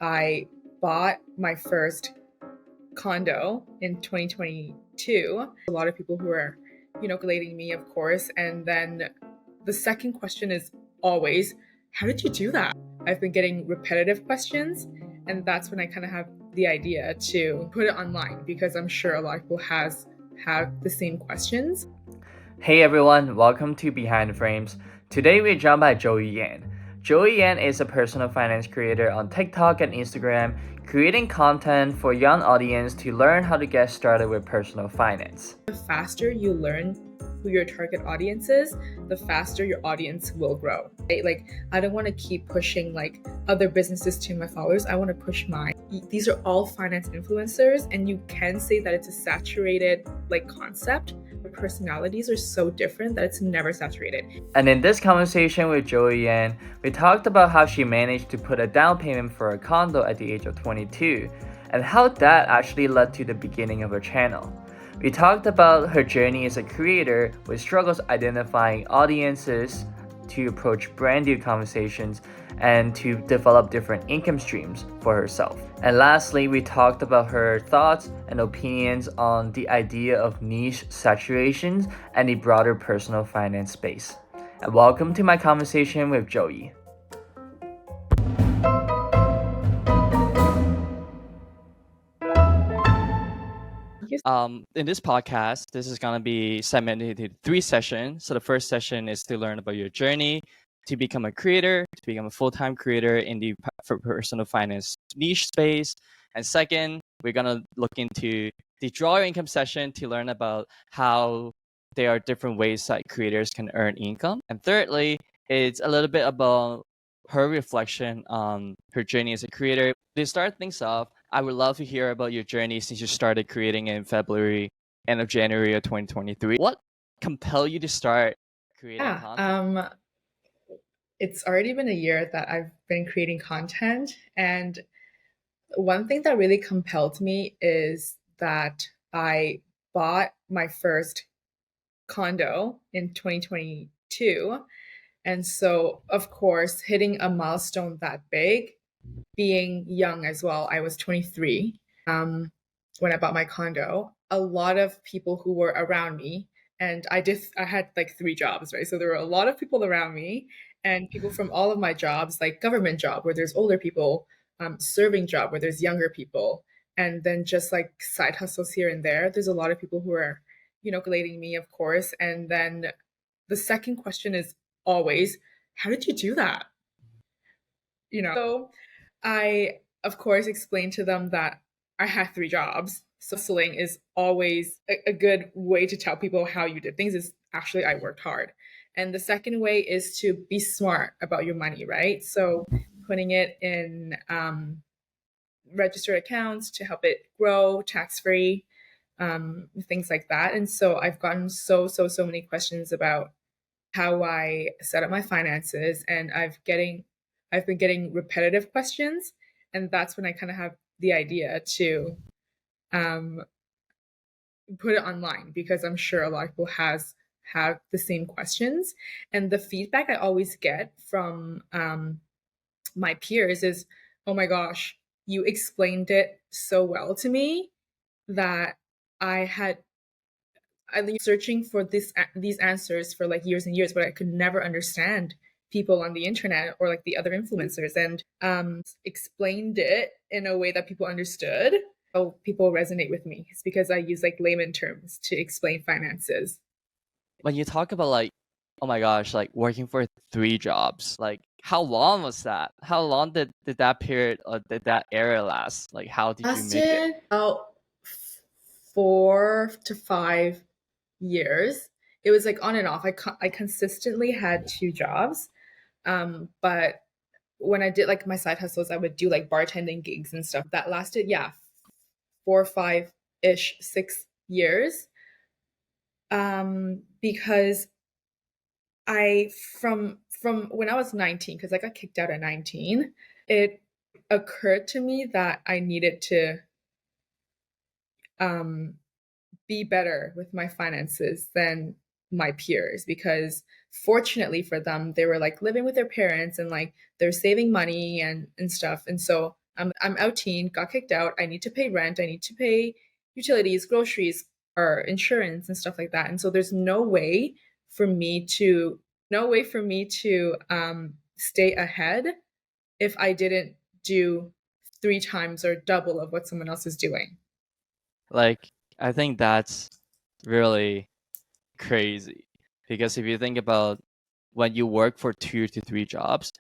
I bought my first condo in 2022. A lot of people who are, grading me, of course. And then the second question is always, how did you do that? I've been getting repetitive questions, and that's when I kind of have the idea to put it online because I'm sure a lot of people have the same questions. Hey everyone, welcome to Behind the Frames. Today we're joined by Joyee Yang. Joyee Yang is a personal finance creator on TikTok and Instagram, creating content for young audience to learn how to get started with personal finance. The faster you learn who your target audience is, the faster your audience will grow. Right? Like, I don't want to keep pushing like other businesses to my followers. I want to push mine. These are all finance influencers, and you can say that it's a saturated like concept. Personalities are so different that it's never saturated. And in this conversation with Joyee Yang, we talked about how she managed to put a down payment for a condo at the age of 22, and how that actually led to the beginning of her channel. We talked about her journey as a creator with struggles identifying audiences to approach brand new conversations and to develop different income streams for herself. And lastly, we talked about her thoughts and opinions on the idea of niche saturations and the broader personal finance space. And welcome to my conversation with Joyee. In this podcast, this is gonna be segmented into 3 sessions. So the first session is to learn about your journey to become a creator, to become a full-time creator in the for personal finance niche space. And second, we're gonna look into the draw your income session to learn about how there are different ways that creators can earn income. And thirdly, it's a little bit about her reflection on her journey as a creator. To start things off, I would love to hear about your journey since you started creating in February, end of January of 2023. What compelled you to start creating Yeah, content? it's already been a year that I've been creating content, and one thing that really compelled me is that I bought my first condo in 2022. And so, of course, hitting a milestone that big, being young as well, I was 23 when I bought my condo. A lot of people who were around me, and I had like 3 jobs, right? So there were a lot of people around me, and people from all of my jobs, like government job where there's older people, serving job where there's younger people, and then just like side hustles here and there. There's a lot of people who are, grading me, of course. And then the second question is always, how did you do that? So I, of course, explained to them that I had 3 jobs. So hustling is always a good way to tell people how you did things is actually I worked hard. And the second way is to be smart about your money, right? So putting it in registered accounts to help it grow tax free, things like that. And so I've gotten so many questions about how I set up my finances, and I've been getting repetitive questions, and that's when I kind of have the idea to um, put it online because I'm sure a lot of people have the same questions, and the feedback I always get from my peers is, "Oh my gosh, you explained it so well to me that I had I've been searching for these answers for like years and years, but I could never understand people on the internet or like the other influencers, and explained it in a way that people understood. So people resonate with me. It's because I use like layman terms to explain finances. When you talk about like, oh my gosh, like working for 3 jobs, like how long was that? How long did that period or did that era last? Like how did you make it? Lasted about 4 to 5 years. It was like on and off. I consistently had 2 jobs, but when I did like my side hustles, I would do like bartending gigs and stuff. That lasted, yeah, 4, 5 ish, 6 years. Because I from when I was 19, because I got kicked out at 19, it occurred to me that I needed to um be better with my finances than my peers, because fortunately for them they were like living with their parents and like they're saving money and stuff, and so I'm out teen, got kicked out. I need to pay rent. I need to pay utilities, groceries, or insurance and stuff like that. And so there's for me to no way for me to stay ahead if I didn't do three times or double of what someone else is doing. Like, I think that's really crazy because if you think about when you work for 2 to 3 jobs,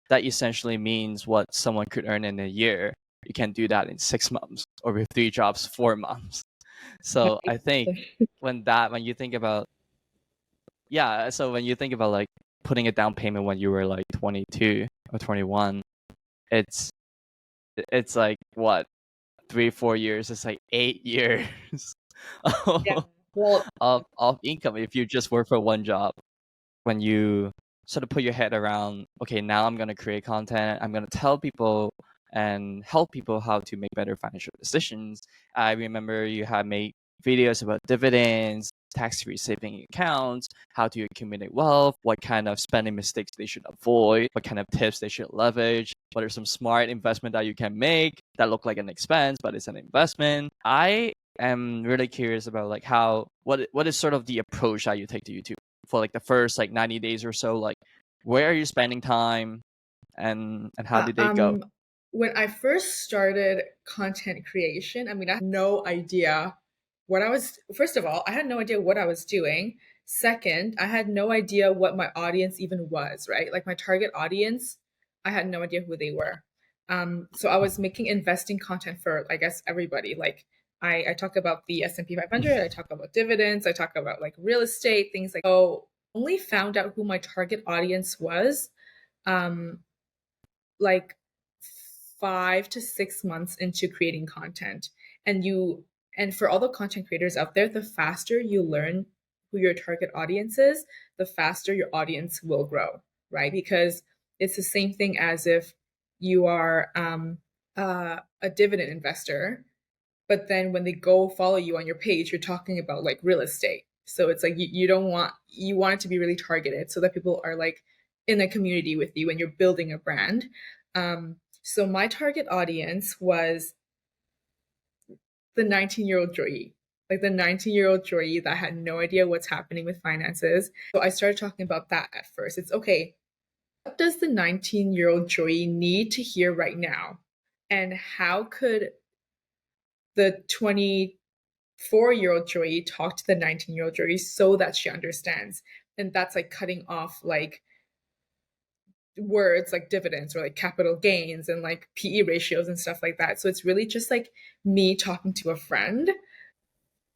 that essentially means what someone could earn in a year. You can do that in 6 months or with 3 jobs, 4 months. So I think when you think about yeah, so when you think about like putting a down payment when you were like 22 or 21, it's it's like what 3 4 years. It's like 8 years Yeah. of, Well, of income if you just work for one job. When you sort of put your head around, okay, now I'm gonna create content. I'm gonna tell people and help people how to make better financial decisions. I remember you had made videos about dividends, tax-free saving accounts, how to accumulate wealth, what kind of spending mistakes they should avoid, what kind of tips they should leverage, what are some smart investment that you can make that look like an expense but it's an investment. I am really curious about like what is sort of the approach that you take to YouTube for like the first like 90 days or so. Like, where are you spending time and how uh, did they go? um, when I first started content creation, I mean, I had no idea what I was, first of all, I had no idea what I was doing. Second, I had no idea what my audience even was, right? Like my target audience, I had no idea who they were. So I was making investing content for, I guess, everybody. Like I talk about the S&P 500, I talk about dividends, I talk about like real estate, things like, oh, only found out who my target audience was um, like 5 to 6 months into creating content. And for all the content creators out there, the faster you learn who your target audience is, the faster your audience will grow, right? Because it's the same thing as if you are a dividend investor, but then when they go follow you on your page, you're talking about like real estate. So it's like you don't want you want it to be really targeted so that people are like in a community with you and you're building a brand. So my target audience was the 19-year-old Joyee, like the 19-year-old Joyee that had no idea what's happening with finances. So I started talking about that at first. It's okay, what does the 19-year-old Joyee need to hear right now? And how could the 24-year-old Joyee talk to the 19-year-old Joyee so that she understands? And that's like cutting off like words like dividends or like capital gains and like PE ratios and stuff like that. So it's really just like me talking to a friend.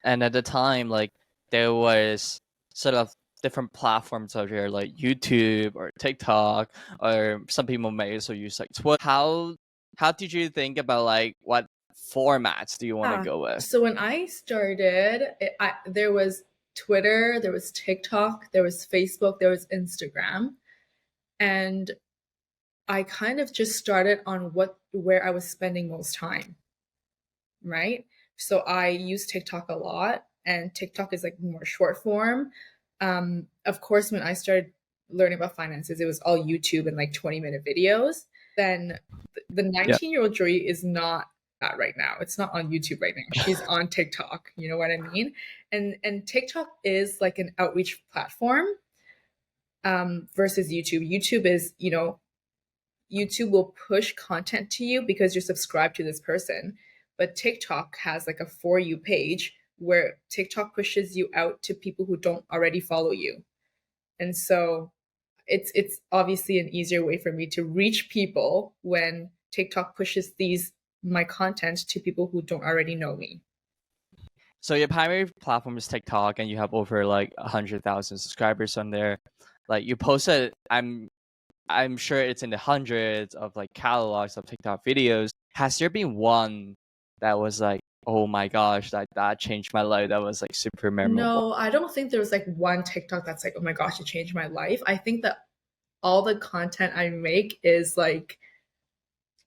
And at the time, like there was sort of different platforms out here like YouTube or TikTok, or some people may also use like Twitter. How did you think about like what formats do you want to Yeah. go with? So when I started, there was Twitter, there was TikTok, there was Facebook, there was Instagram. And I kind of just started on where I was spending most time, right? So I use TikTok a lot, and TikTok is like more short form. Of course, when I started learning about finances, it was all YouTube and like 20-minute videos. Then the Yeah. 19-year-old Joy is not that right now. It's not on YouTube right now. She's on TikTok. You know what I mean? And TikTok is like an outreach platform versus YouTube. YouTube is, YouTube will push content to you because you're subscribed to this person. But TikTok has like a For You page where TikTok pushes you out to people who don't already follow you. And so it's obviously an easier way for me to reach people when TikTok pushes these my content to people who don't already know me. So your primary platform is TikTok, and you have over like 100,000 subscribers on there. Like you posted, I'm sure it's in the hundreds of like catalogs of TikTok videos. Has there been one that was like, oh my gosh, that changed my life? That was like super memorable. No, I don't think there's like one TikTok that's like, oh my gosh, it changed my life. I think that all the content I make is like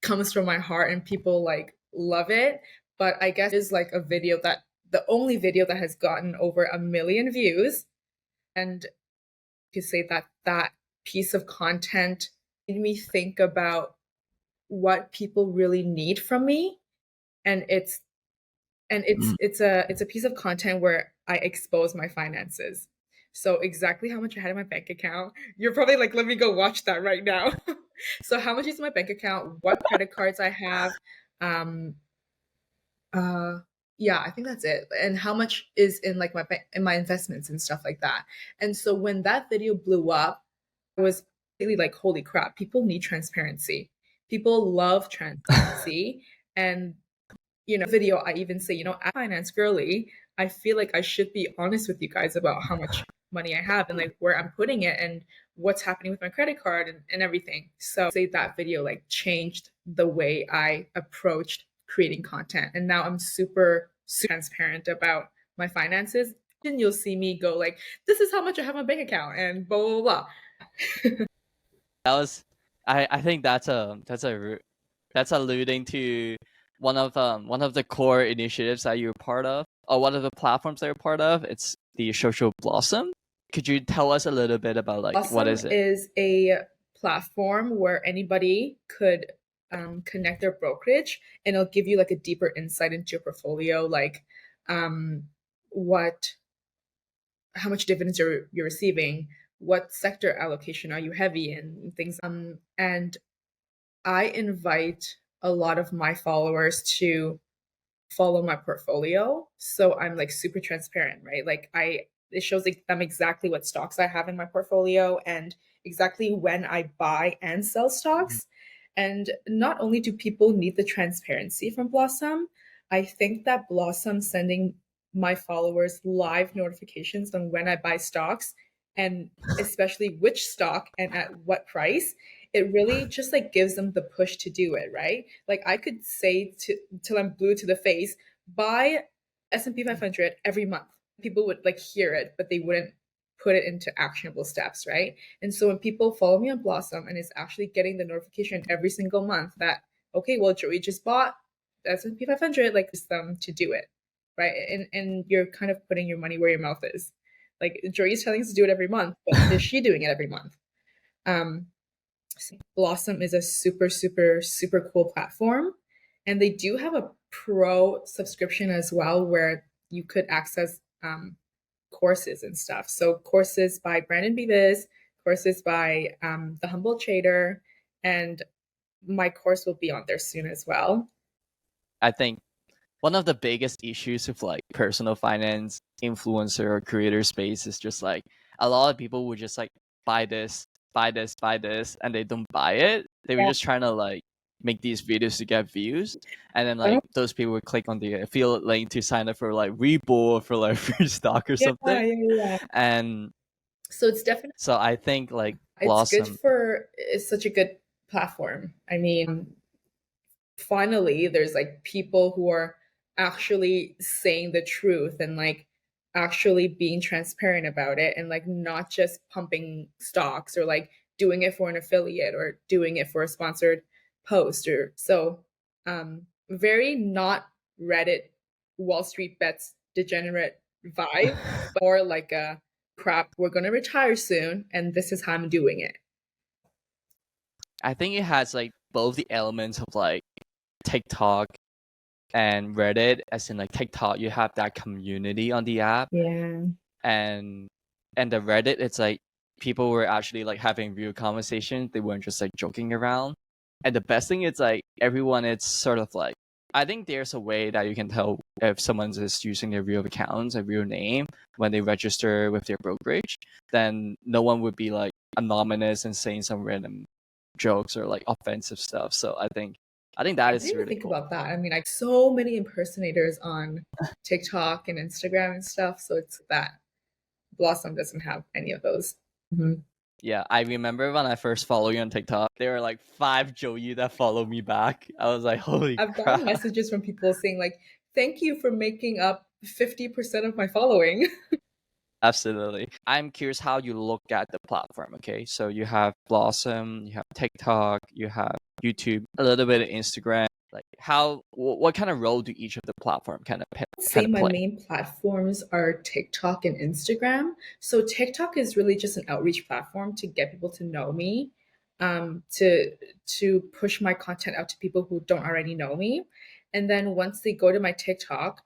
comes from my heart and people like love it. But I guess is like a video that the only video that has gotten over 1 million views. And you say that that piece of content made me think about what people really need from me, and Mm. it's a piece of content where I expose my finances. So exactly how much I had in my bank account. You're probably like, let me go watch that right now. So how much is in my bank account, what credit cards I have, um, uh, yeah, I think that's it. And how much is in like in my investments and stuff like that. And so when that video blew up, I was really like, holy crap, people need transparency. People love transparency. And video, I even say, as a finance girly, I feel like I should be honest with you guys about how much money I have and like where I'm putting it and what's happening with my credit card and everything. So say that video like changed the way I approached creating content. And now I'm super transparent about my finances. And you'll see me go like, this is how much I have in my bank account and blah, blah, blah. That was, I think that's alluding to one of the core initiatives that you're part of, or one of the platforms that you're part of. It's the Social Blossom. Could you tell us a little bit about like what Awesome is it? is a platform where anybody could connect their brokerage, and it'll give you like a deeper insight into your portfolio, like um, what, how much dividends you're receiving, what sector allocation are you heavy in, things. And I invite a lot of my followers to follow my portfolio. So I'm like super transparent, right? Like it shows like them exactly what stocks I have in my portfolio and exactly when I buy and sell stocks. And not only do people need the transparency from Blossom, I think that Blossom sending my followers live notifications on when I buy stocks and especially which stock and at what price, it really just like gives them the push to do it, right? Like I could say to till I'm blue to the face, buy S&P 500 every month. People would like hear it, but they wouldn't put it into actionable steps, right? And so when people follow me on Blossom and is actually getting the notification every single month that, okay, well, Joey just bought S&P 500, like it's them to do it, right? And you're kind of putting your money where your mouth is. Like Joey's telling us to do it every month, but is she doing it every month? Um, Blossom is a super cool platform. And they do have a pro subscription as well, where you could access courses and stuff. So, courses by Brandon Beavis, courses by The Humble Trader, and my course will be on there soon as well. I think one of the biggest issues with like personal finance influencer or creator space is just like a lot of people would just like buy this, buy this, and they don't buy it. They were Yeah. just trying to like make these videos to get views, and then like those people would click on the affiliate link to sign up for like Repo or for like free stock or Yeah, something. yeah. And So it's definitely, so I think like it's good Blossom, for, it's such a good platform. I mean, finally there's like people who are actually saying the truth and like actually being transparent about it and like not just pumping stocks or like doing it for an affiliate or doing it for a sponsored post or so very not Reddit Wall Street bets degenerate vibe, but more like a crap, we're going to retire soon and this is how I'm doing it. I think it has like both the elements of like TikTok and Reddit, as in like TikTok, you have that community on the app, Yeah. and the Reddit, it's like people were actually like having real conversations. They weren't just like joking around. And the best thing is like everyone, it's sort of like I think there's a way that you can tell if someone's just using their real accounts, a real name when they register with their brokerage. Then no one would be like anonymous and saying some random jokes or like offensive stuff. So I think I that didn't is even really think cool. about that. I mean, I so many impersonators on TikTok and Instagram and stuff. So it's that Blossom doesn't have any of those. Mhm. Yeah, I remember when I first followed you on TikTok, there were like 5 Joyee that followed me back. I was like, holy I've gotten crap. messages from people saying like, "Thank you for making up 50% of my following." Absolutely. I'm curious how you look at the platform. Okay, so you have Blossom, you have TikTok, you have YouTube, a little bit of Instagram. Like, what kind of role do each of the platform Say kind of my play? main platforms are TikTok and Instagram. So TikTok is really just an outreach platform to get people to know me. to push my content out to people who don't already know me. And then once they go to my TikTok,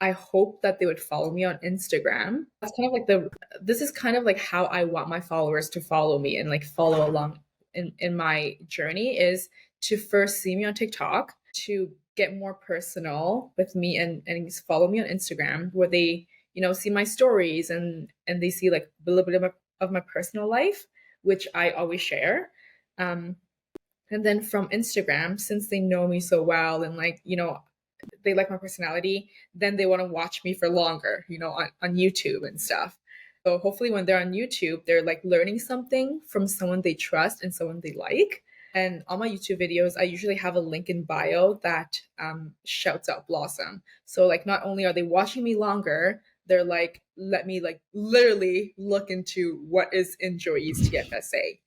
I hope that they would follow me on Instagram. That's kind of like this is kind of like how I want my followers to follow me and like follow along in my journey, is to first see me on TikTok, to get more personal with me, and follow me on Instagram, where they, see my stories, and they see like a little bit of my personal life, which I always share. Um, and then from Instagram, since they know me so well, and like, they like my personality, then they want to watch me for longer, on YouTube and stuff. So hopefully when they're on YouTube, they're like learning something from someone they trust and someone they like. And on my YouTube videos, I usually have a link in bio that shouts out Blossom. So like not only are they watching me longer, they're like, let me like literally look into what is in Joyee's TFSA.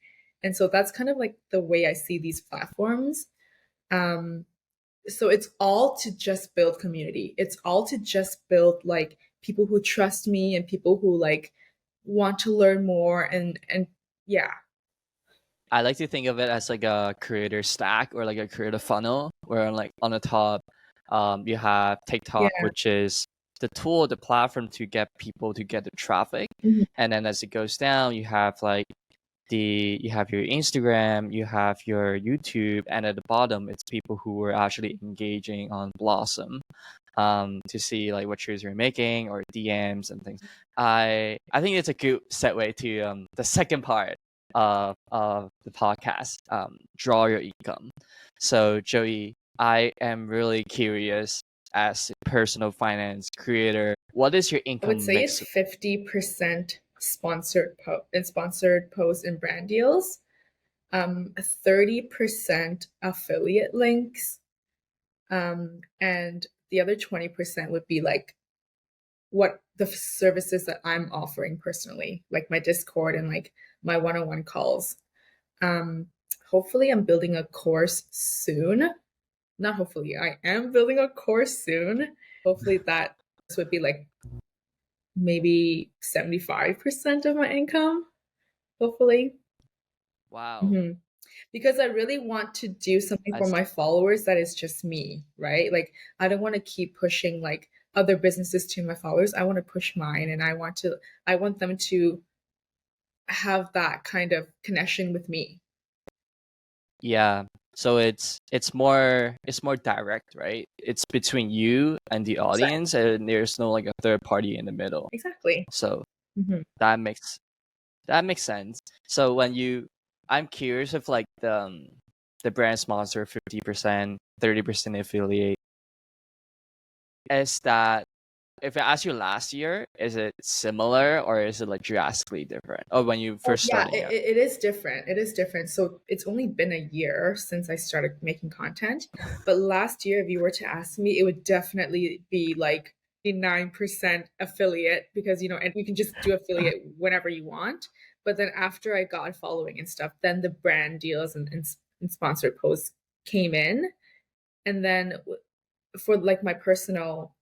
And so that's kind of like the way I see these platforms. Um, so it's all to just build community. It's all to just build like people who trust me and people who like want to learn more, and yeah. I like to think of it as like a creator stack or like a creator funnel, where like on the top, you have TikTok, Yeah. which is the tool, the platform to get people to get the traffic, Mhm. and then as it goes down, you have like you have your Instagram, you have your YouTube, and at the bottom, it's people who are actually engaging on Blossom, to see like what shoes you're making or DMs and things. I think it's a good segue to the second part of the podcast, draw your income. So Joey, I am really curious, as a personal finance creator, what is your I would income say it's mix? 50% sponsored posts and brand deals, 30% affiliate links, and the other 20% would be like what the services that I'm offering personally, like my Discord and like my one-on-one calls. Um, hopefully, I'm building a course soon. Not hopefully, I am building a course soon. Hopefully, that this would be like maybe 75% of my income. Hopefully. Wow. hmm Because I really want to do something I for my followers that is just me, right? Like, I don't want to keep pushing like other businesses to my followers. I want to push mine, and I want them to have that kind of connection with me. Yeah. So it's more direct, right? It's between you and the audience, and there's no like a third party in the middle. Exactly. So hmm that makes sense. So I'm curious if like the brand sponsor 50%, 30% affiliate, is that, if I asked you last year, is it similar or is it like drastically different? Or when you Oh first yeah, starting out? it is different. It is different. So it's only been a year since I started making content. But last year, if you were to ask me, it would definitely be like the 9% affiliate, because and you can just do affiliate whenever you want. But then after I got following and stuff, then the brand deals and sponsored posts came in. And then for like my personal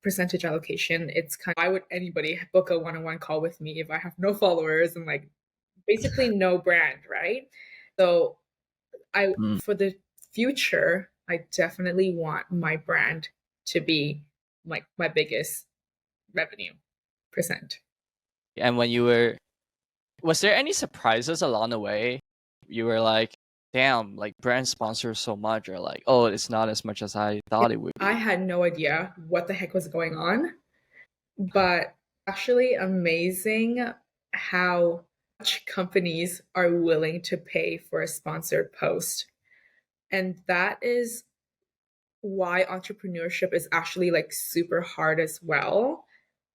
percentage allocation, it's kind of, why would anybody book a one-on-one call with me if I have no followers and like basically no brand, right? So I Mm. for the future, I definitely want my brand to be like my biggest revenue percent. And was there any surprises along the way? You were like, damn, like brand sponsors so much, or like, oh, it's not as much as I Yeah, thought it would I be. had no idea what the heck was going on, but actually amazing how much companies are willing to pay for a sponsored post. And that is why entrepreneurship is actually like super hard as well.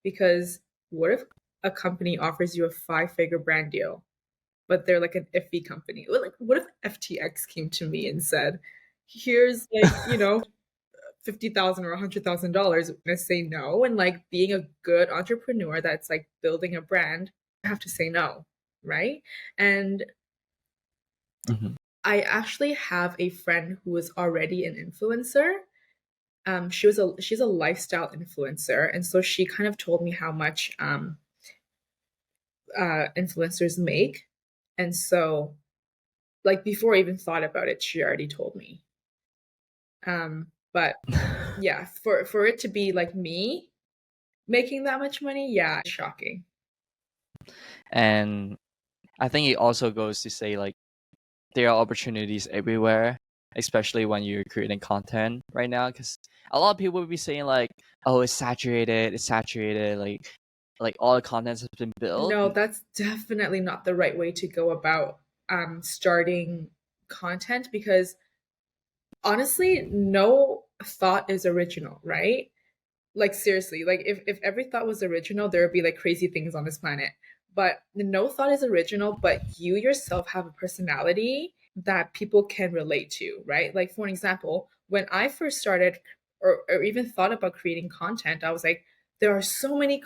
Because what if a company offers you a five-figure brand deal, but they're like an iffy company? Like, what if FTX came to me and said, here's like, 50,000 or $100,000? I'm gonna say no. And like being a good entrepreneur that's like building a brand, I have to say no, right? And Mhm. I actually have a friend who is already an influencer. She's a lifestyle influencer, and so she kind of told me how much influencers make. And so, like, before I even thought about it, she already told me. But yeah, for it to be like me making that much money, yeah, shocking. And I think it also goes to say like there are opportunities everywhere, especially when you're creating content right now. Because a lot of people will be saying like, "Oh, it's saturated, like all the content has been built." No, that's definitely not the right way to go about starting content, because honestly, no thought is original, right? Like, seriously, like if every thought was original, there would be like crazy things on this planet. But no thought is original, but you yourself have a personality that people can relate to, right? Like, for an example, when I first started or even thought about creating content, I was like, there are so many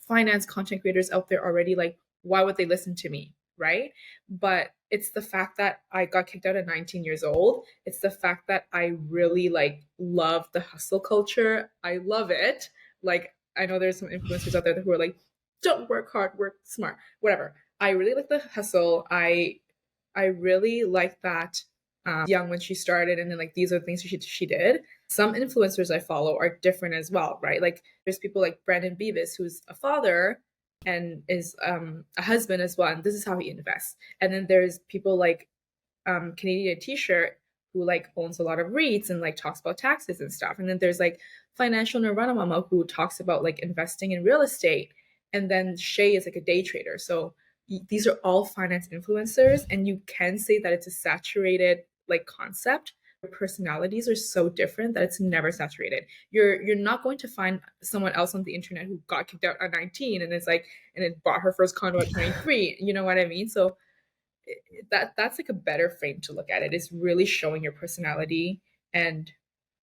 finance content creators out there already. Like, why would they listen to me? Right. But it's the fact that I got kicked out at 19 years old. It's the fact that I really like love the hustle culture. I love it. Like, I know there's some influencers out there who are like, don't work hard, work smart, whatever. I really like the hustle. I really like that. Young when she started, and then like these are the things she did. Some influencers I follow are different as well, right? Like, there's people like Brandon Beavis, who's a father and is a husband as well, and this is how he invests. And then there's people like Canadian T-shirt, who like owns a lot of REITs and like talks about taxes and stuff. And then there's like Financial Nirvana Mama, who talks about like investing in real estate. And then Shay is like a day trader. So these are all finance influencers, and you can say that it's a saturated like concept. Personalities are so different that it's never saturated. You're not going to find someone else on the internet who got kicked out at 19 and it's like and it bought her first condo at 23. You know what I mean? So that's like a better frame to look at it, is really showing your personality, and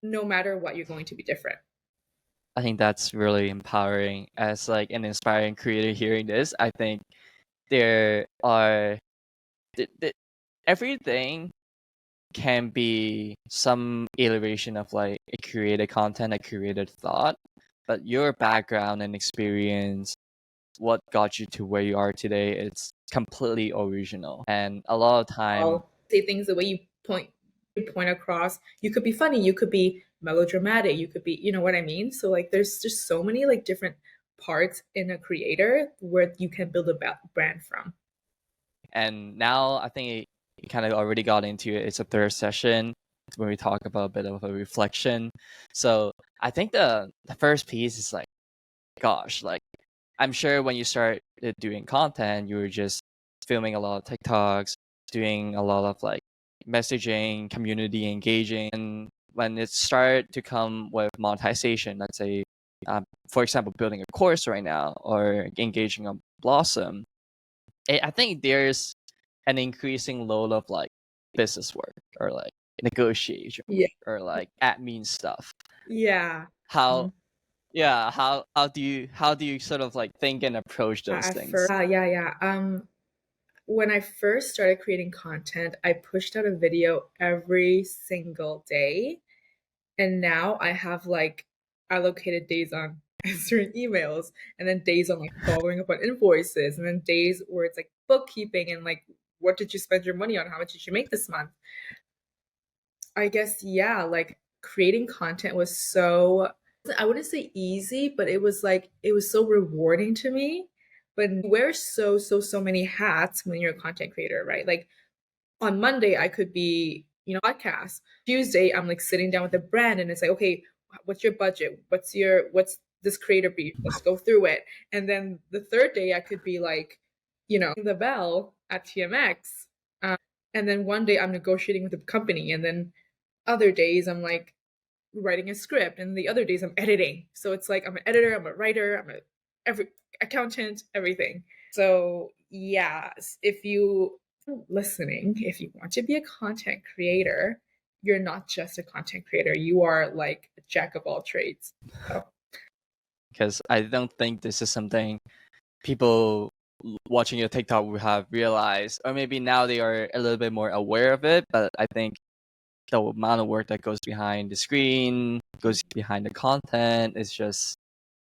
no matter what, you're going to be different. I think that's really empowering as like an inspiring creator hearing this. I think there are everything can be some iteration of like a created content, a created thought, but your background and experience, what got you to where you are today, it's completely original. And a lot of time, I'll say things the way you point across. You could be funny, you could be melodramatic, you could be, you know what I mean? So like there's just so many like different parts in a creator where you can build a brand from. and now I think it kind of already got into it. It's a third session when we talk about a bit of a reflection. So I think the first piece is like, gosh, like I'm sure when you start doing content, you were just filming a lot of TikToks, doing a lot of like messaging, community engaging. And when it started to come with monetization, let's say, for example, building a course right now or engaging on Blossom, I think there's an increasing load of like business work or like negotiation Yeah. or like admin stuff. Yeah. How Mhm. yeah, how do you sort of like think and approach those At things? first, yeah. When I first started creating content, I pushed out a video every single day. And now I have like allocated days on answering emails, and then days on like following up on invoices, and then days where it's like bookkeeping and like, what did you spend your money on? How much did you make this month? I guess, yeah, like creating content was so, I wouldn't say easy, but it was like, it was so rewarding to me. But you wear so many hats when you're a content creator, right? Like, on Monday, I could be, podcast. Tuesday, I'm like sitting down with a brand and it's like, okay, what's your budget? What's this creator brief? Let's go through it. And then the third day, I could be like, the bell at TMX. And then one day I'm negotiating with a company. And then other days I'm like writing a script. And the other days I'm editing. So it's like I'm an editor, I'm a writer, I'm a every accountant, everything. So yeah, if you listening, if you want to be a content creator, you're not just a content creator. You are like a jack of all trades. So, Because I don't think this is something people watching your TikTok would have realized, or maybe now they are a little bit more aware of it. But I think the amount of work that goes behind the screen, goes behind the content, is just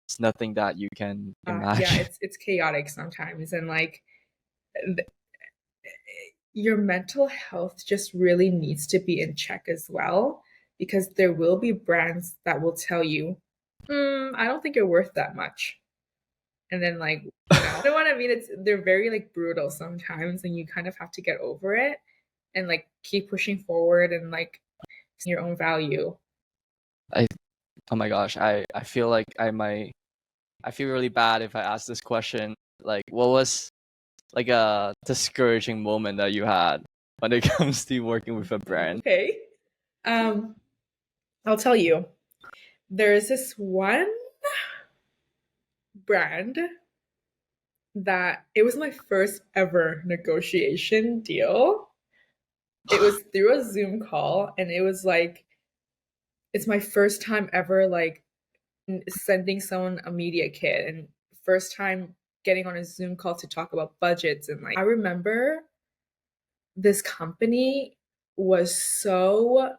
it's nothing that you can yeah, imagine. it's chaotic sometimes, and like your mental health just really needs to be in check as well, because there will be brands that will tell you, I don't think you're worth that much. And then like, you know what I mean? They're very like brutal sometimes, and you kind of have to get over it and like keep pushing forward and like your own value. I oh my gosh, I feel like I feel really bad if I ask this question. Like, what was like a discouraging moment that you had when it comes to working with a brand? Okay. Um, I'll tell you. There is this one brand that it was my first ever negotiation deal. It was through a Zoom call, and it was like it's my first time ever like sending someone a media kit, and first time getting on a Zoom call to talk about budgets. And like I remember this company was so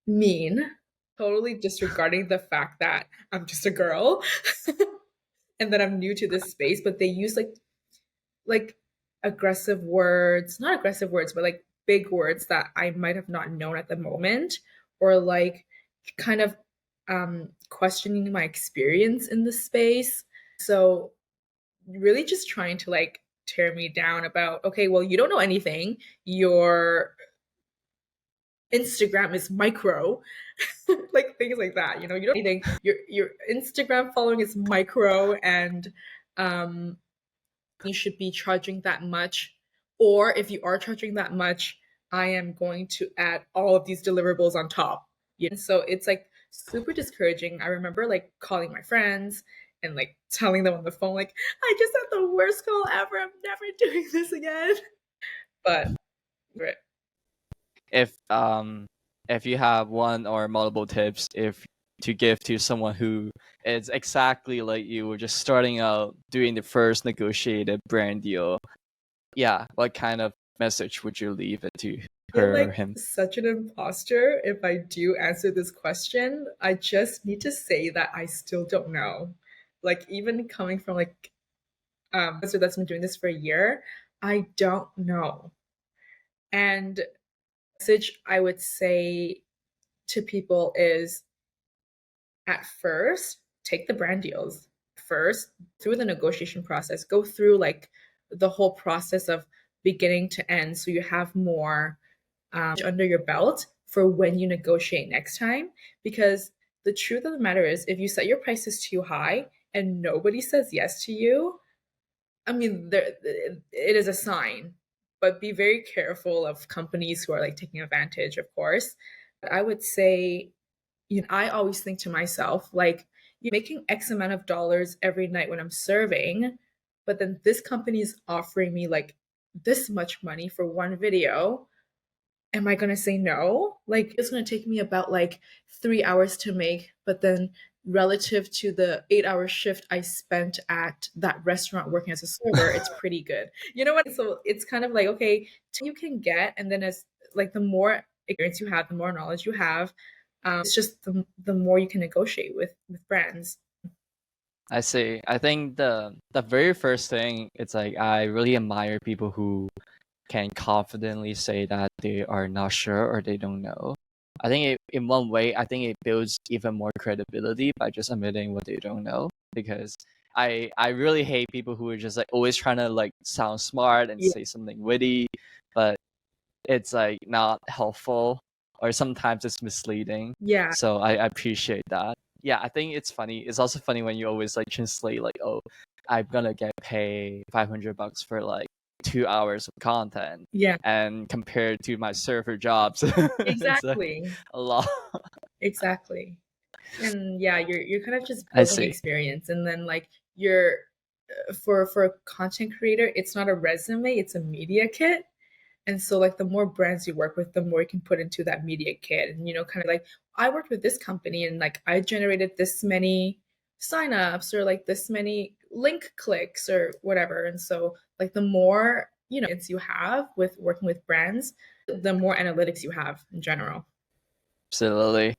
mean, totally disregarding the fact that I'm just a girl and that I'm new to this space, but they use like aggressive words, not aggressive words, but like big words that I might have not known at the moment, or like kind of questioning my experience in the space. So really just trying to like tear me down about, okay, well, you don't know anything. Your Instagram is micro, like things like that. You know, you don't anything. Your Instagram following is micro, and um you should be charging that much. Or if you are charging that much, I am going to add all of these deliverables on top. Yeah. So it's like super discouraging. I remember like calling my friends and like telling them on the phone, like, I just had the worst call ever. I'm never doing this again. But If if you have one or multiple tips if to give to someone who is exactly like you were just starting out doing the first negotiated brand deal, yeah, what kind of message would you leave it to I feel her or like him? such an imposter if I do answer this question. I just need to say that I still don't know. Like even coming from like so that's been doing this for a year, I don't know. And message I would say to people is, at first, take the brand deals first through the negotiation process. Go through like the whole process of beginning to end, so you have more under your belt for when you negotiate next time. Because the truth of the matter is, if you set your prices too high and nobody says yes to you, I mean, it is a sign. But be very careful of companies who are like taking advantage, of course. But I would say, I always think to myself, like, you're making X amount of dollars every night when I'm serving, but then this company is offering me like this much money for one video. Am I going to say no? Like, it's going to take me about like 3 hours to make, but then relative to the 8 hour shift I spent at that restaurant working as a server, it's pretty good. You know what? So it's kind of like, okay, you can get, and then as like the more experience you have, the more knowledge you have, it's just the more you can negotiate with brands. I see. I think the very first thing, it's like I really admire people who can confidently say that they are not sure or they don't know. I think in one way, I think it builds even more credibility by just admitting what they don't know. Because I really hate people who are just like always trying to like sound smart and Yeah. say something witty, but it's like not helpful or sometimes it's misleading. Yeah. So I appreciate that. Yeah, I think it's funny. It's also funny when you always like translate like, oh, I'm gonna get paid $500 for like 2 hours of content, Yeah. and compared to my server jobs, it's like Exactly. a lot. Exactly. And yeah, you're kind of just I building see. experience, and then like you're for a content creator, it's not a resume, it's a media kit. And so like the more brands you work with, the more you can put into that media kit. And kind of like, I worked with this company and like I generated this many signups, or like this many link clicks or whatever. And so like the more you have with working with brands, the more analytics you have in general. Absolutely.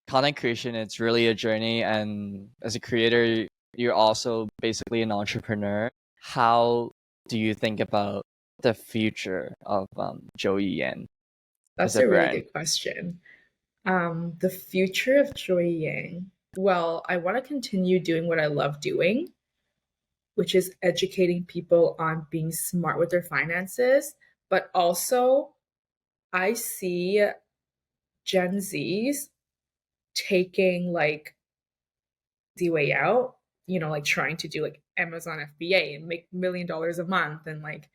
Content creation, it's really a journey, and as a creator, you're also basically an entrepreneur. How do you think about the future of Joyee Yang as That's a a really brand? good question. The future of Joyee Yang. Well, I want to continue doing what I love doing, which is educating people on being smart with their finances. But also, I see Gen Zs taking like the way out, like trying to do like Amazon FBA and make $1 million a month and like,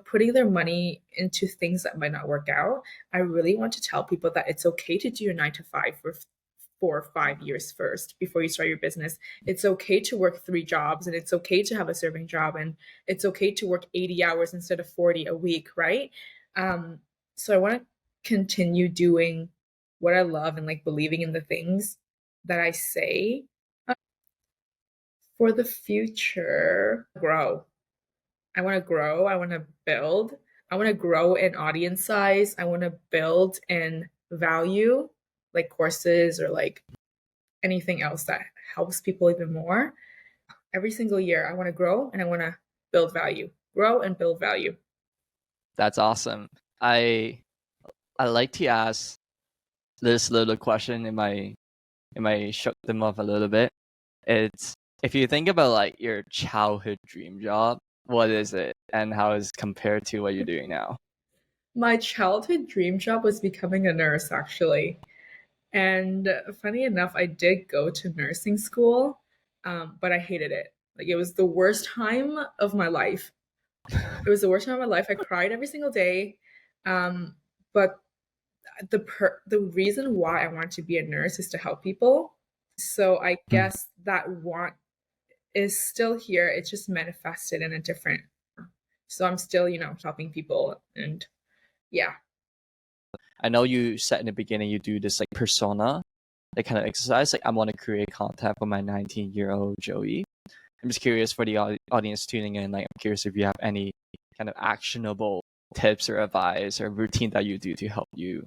putting their money into things that might not work out. I really want to tell people that it's okay to do your 9 to 5 for 4 or 5 years first before you start your business. It's okay to work 3 jobs and it's okay to have a serving job and it's okay to work 80 hours instead of 40 a week, right? Um, so I want to continue doing what I love and like believing in the things that I say. For the future, grow. I want to grow. I want to build. I want to grow in audience size. I want to build in value, like courses or like anything else that helps people even more. Every single year, I want to grow and I want to build value. Grow and build value. That's awesome. I like to ask this little question. It might shook them off a little bit. It's if you think about like your childhood dream job, what is it and how is it compared to what you're doing now? My childhood dream job was becoming a nurse, actually. And funny enough, I did go to nursing school, but I hated it. Like, it was the worst time of my life. It was the worst time of my life. I cried every single day. Um, but the reason why I want to be a nurse is to help people. So I guess that want is still here. It's just manifested in a different. So I'm still, helping people, and yeah. I know you said in the beginning you do this like persona, like kind of exercise. Like I want to create content for my 19-year-old Joey. I'm just curious for the audience tuning in. Like I'm curious if you have any kind of actionable tips or advice or routine that you do to help you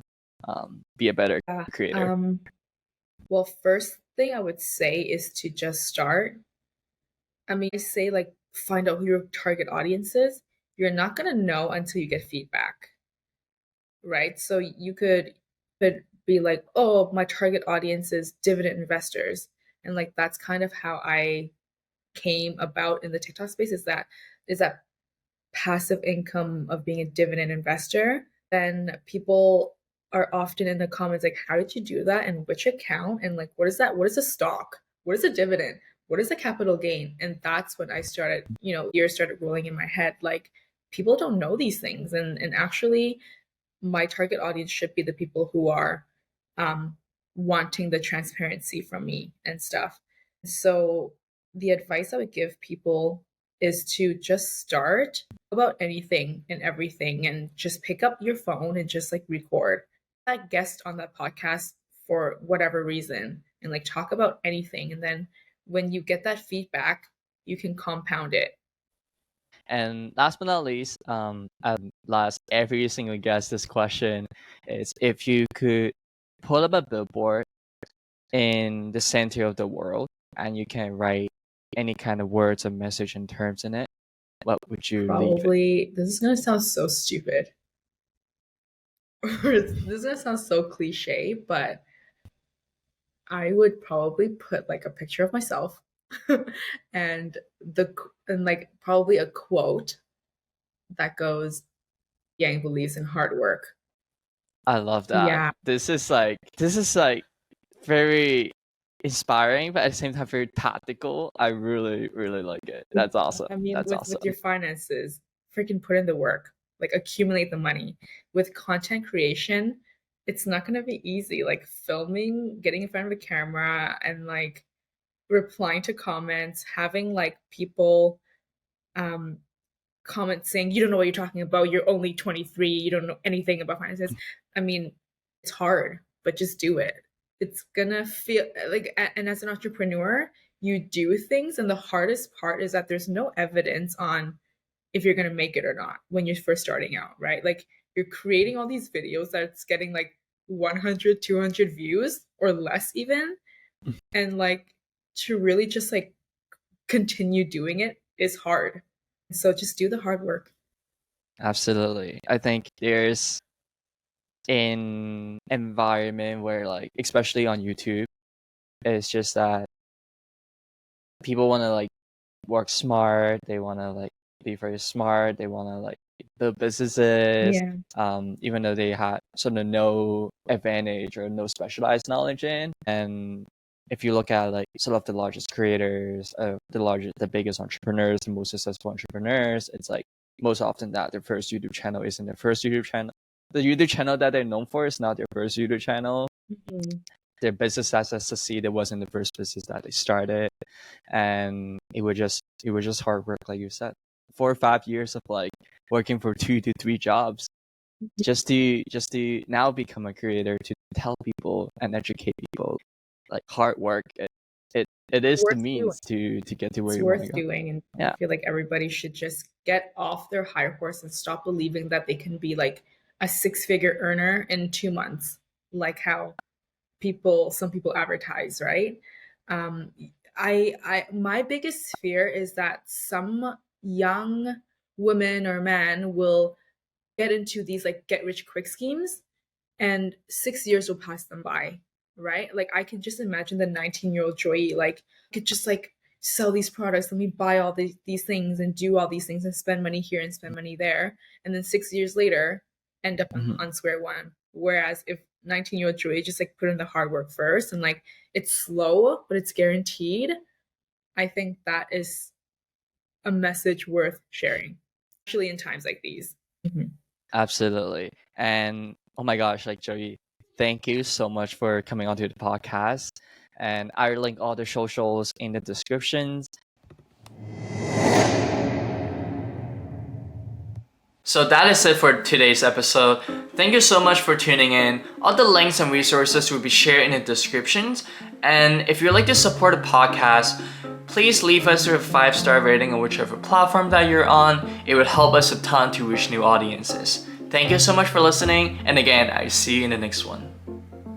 be a better Yeah. creator. Well, first thing I would say is to just start. I mean, I say like find out who your target audience is. You're not gonna know until you get feedback, right? So you could be like, oh, my target audience is dividend investors, and like that's kind of how I came about in the TikTok space. Is that passive income of being a dividend investor? Then people are often in the comments like, how did you do that and which account and like what is that? What is a stock? What is a dividend? What is a capital gain? And that's when I started, years started rolling in my head. Like, people don't know these things, and actually my target audience should be the people who are um, wanting the transparency from me and stuff. So the advice I would give people is to just start about anything and everything and just pick up your phone and just like record that guest on that podcast for whatever reason and like talk about anything. And then when you get that feedback, you can compound it. And last but not least, last every single guest this question is if you could pull up a billboard in the center of the world and you can write any kind of words or message and terms in it, what would you leave it? Probably, this is going to sound so stupid. This is going to sound so cliche, but I would probably put like a picture of myself and and like probably a quote that goes, Yang believes in hard work. I love that. Yeah. This is like very inspiring, but at the same time very tactical. I really, really like it. That's awesome. I mean, That's with awesome. your finances, freaking put in the work, like accumulate the money. With content creation, it's not going to be easy. Like filming, getting in front of a camera and like replying to comments, having like people um comments saying you don't know what you're talking about, you're only 23, you don't know anything about finances. I mean, it's hard, but just do it. It's gonna feel like, and as an entrepreneur, you do things, and the hardest part is that there's no evidence on if you're gonna make it or not when you're first starting out, right? Like, you're creating all these videos that's getting like 100, 200 views or less even, and like to really just like continue doing it is hard. So just do the hard work. Absolutely. I think there's an environment where, like, especially on YouTube, it's just that people want to like work smart. They want to like be very smart. They want to like build businesses, Yeah. even though they had sort of no advantage or no specialized knowledge in. And if you look at like sort of the largest creators, the biggest entrepreneurs, the most successful entrepreneurs, it's like most often that their first YouTube channel isn't their first YouTube channel. The YouTube channel that they're known for is not their first YouTube channel. Mhm. Their business that succeeded wasn't the first business that they started, and it was just hard work, like you said. 4 or 5 years of like working for 2 to 3 jobs just to now become a creator, to tell people and educate people. Like hard work, it is the Worth doing. means to get to where It's you want to worth go. doing. And I Yeah. feel like everybody should just get off their high horse and stop believing that they can be like a six-figure earner in 2 months, like how some people advertise, right? Um, my biggest fear is that some young woman or man will get into these like get rich quick schemes and 6 years will pass them by, right? Like I can just imagine the 19-year-old Joyee, like could just like sell these products, let me buy all these things and do all these things and spend money here and spend money there, and then 6 years later end up Mhm. on square one. Whereas if 19-year-old Joyee just like put in the hard work first and like it's slow but it's guaranteed, I think that is a message worth sharing, especially in times like these. Mhm. Absolutely. And oh my gosh, like Joey, thank you so much for coming onto the podcast. And I'll link all the socials in the descriptions. So that is it for today's episode. Thank you so much for tuning in. All the links and resources will be shared in the descriptions. And if you'd like to support the podcast, please leave us a 5-star rating on whichever platform that you're on. It would help us a ton to reach new audiences. Thank you so much for listening. And again, I see you in the next one.